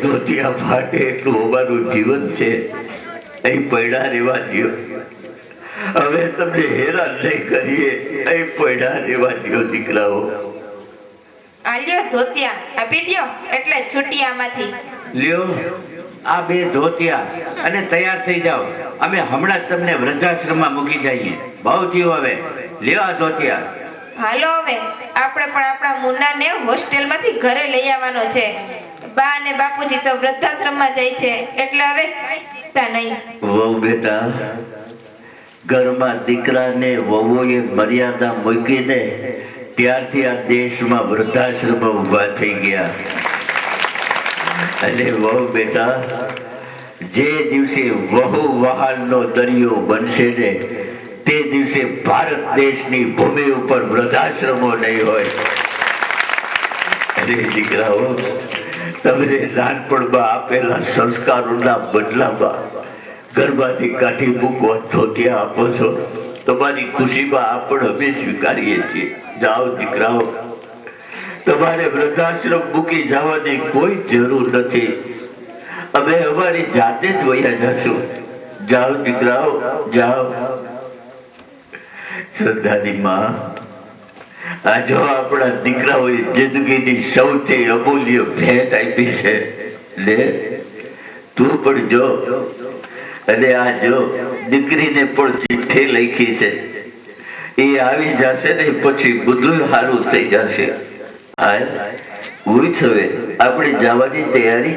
ધોતિયા ફાટે એટલું અમારું જીવન છે, અહીં પડ્યા રહેવા દો. હવે તમને હેરાન નહીં કરીએ, અહીં પડ્યા રહેવા દો દીકરાઓ. આલ્યો ધોતિયા આપી દ્યો એટલે છૂટી આમાંથી. લ્યો આ બે ધોતિયા અને તૈયાર થઈ જાઓ. અમે હમણાં જ તમને વૃદ્ધાશ્રમમાં મૂકી જઈએ. બહુ થયું હવે. લ્યો આ ધોતિયા. હાલો હવે આપણે પણ આપણા મુન્નાને હોસ્ટેલમાંથી ઘરે લઈ આવવાનો છે. બા અને બાપુજી તો વૃદ્ધાશ્રમમાં જાય છે એટલે હવે કાંઈ ચિંતા નહીં. વહુ બેટા, ઘરમાં દીકરાને વહુએ મર્યાદા મૂકીને ત્યારથી આ દેશમાં વૃદ્ધાશ્રમ ઊભા થઈ ગયા. અને વહુ બેટા, જે દિવસે વહુ વહાલનો દરિયો બનશે ને તે દિવસે ભારત દેશની ભૂમિ ઉપર વૃદ્ધાશ્રમો નહીં હોય. અરે દીકરાઓ, તમને નાનપણમાં આપેલા સંસ્કારોના બદલામાં ઘરમાંથી કાઢી મૂકવા ધોતિયા આપો છો. તમારી ખુશીમાં આપણે અમે સ્વીકારીએ છીએ. જાઓ દીકરાઓ, તમારે વૃદ્ધાશ્રમ મૂકી જવાની કોઈ જરૂર નથી. અમે અમારી જાતે જ વયા જશું. જાઓ દીકરાઓ, જાઓ. શ્રદ્ધાની માં, આ જો આપણા દીકરાઓએ જિંદગીની સૌથી અમૂલ્ય ભેટ આપી છે. લે તું પણ જો, અને આ જો દીકરીને પણ ચિઠ્ઠી લખી છે. એ આવી જશે ને પછી બધું સારું થઈ જશે. હા, ઉઠ હવે આપણે જવાની તૈયારી.